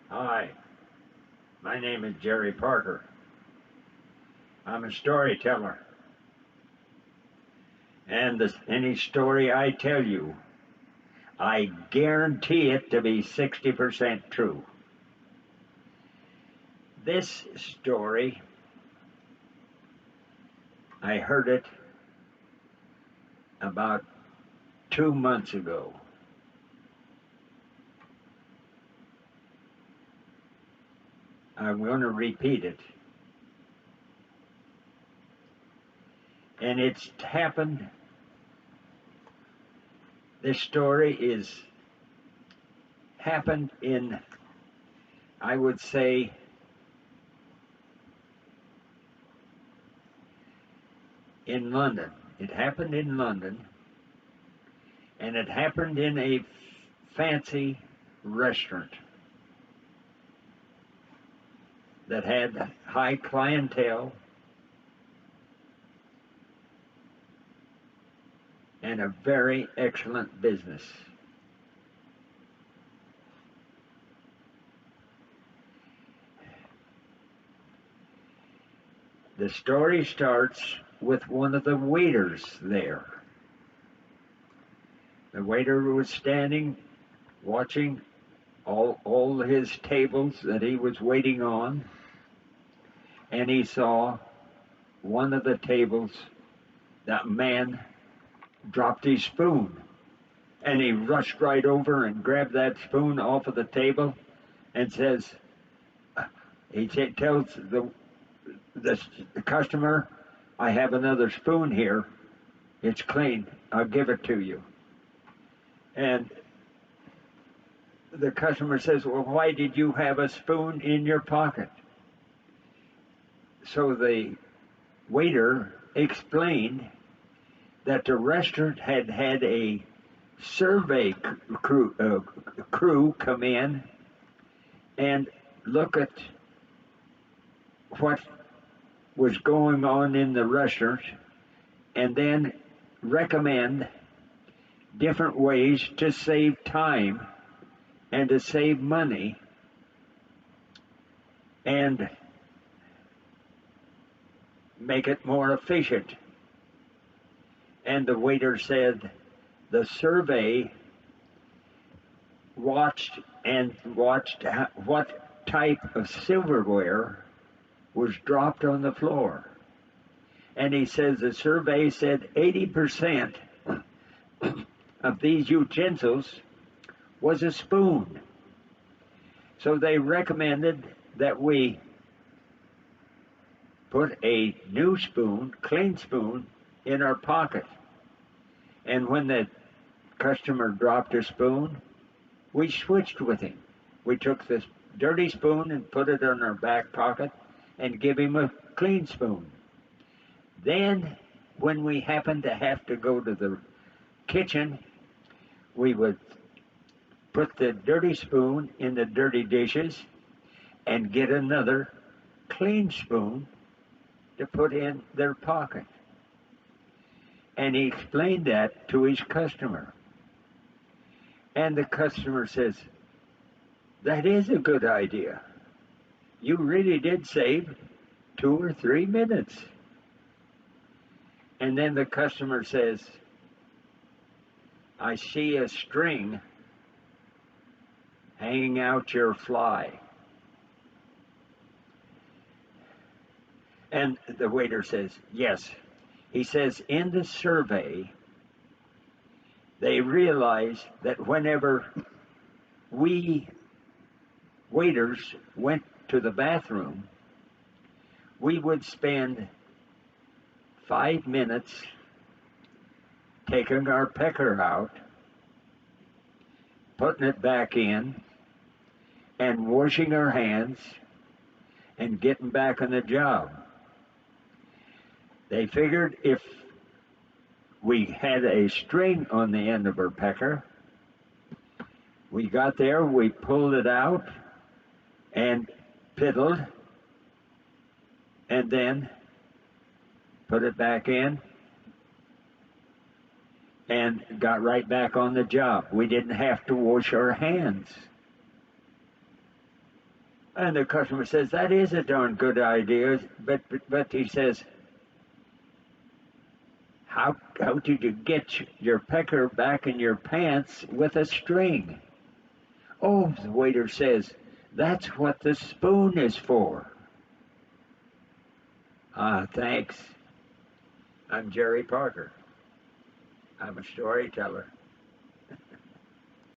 Hi, my name is Jerry Parker. I'm a storyteller, and any story I tell you, I guarantee it to be 60% true. This story, I heard it about 2 months ago. I'm going to repeat it. And it's happened. This story is happened in, I would say, in London. It happened in London, and it happened in a fancy restaurant that had high clientele and a very excellent business. The story starts with one of the waiters there. The waiter was standing watching all his tables that he was waiting on, and he saw one of the tables, that man dropped his spoon, and he rushed right over and grabbed that spoon off of the table and says, tells the customer, I have another spoon here. It's clean. I'll give it to you. And the customer says, well, why did you have a spoon in your pocket? So the waiter explained that the restaurant had had a survey crew come in and look at what was going on in the restaurant and then recommend different ways to save time and to save money and make it more efficient. And the waiter said the survey watched what type of silverware was dropped on the floor. And he says the survey said 80% of these utensils was a spoon. So they recommended that we put a new spoon, clean spoon, in our pocket. And when the customer dropped a spoon, we switched with him. We took this dirty spoon and put it in our back pocket and give him a clean spoon. Then, when we happened to have to go to the kitchen, we would put the dirty spoon in the dirty dishes and get another clean spoon to put in their pocket. And he explained that to his customer. And the customer says, that is a good idea. You really did save 2 or 3 minutes. And then the customer says, I see a string hanging out your fly. And the waiter says, yes. He says, in the survey, they realized that whenever we waiters went to the bathroom, we would spend 5 minutes taking our pecker out, putting it back in, and washing our hands and getting back on the job. They figured if we had a string on the end of our pecker, we got there, we pulled it out and piddled, and then put it back in and got right back on the job. We didn't have to wash our hands. And the customer says, that is a darn good idea, but he says, how did you get your pecker back in your pants with a string? Oh, the waiter says, that's what the spoon is for. Ah, thanks. I'm Jerry Parker. I'm a storyteller.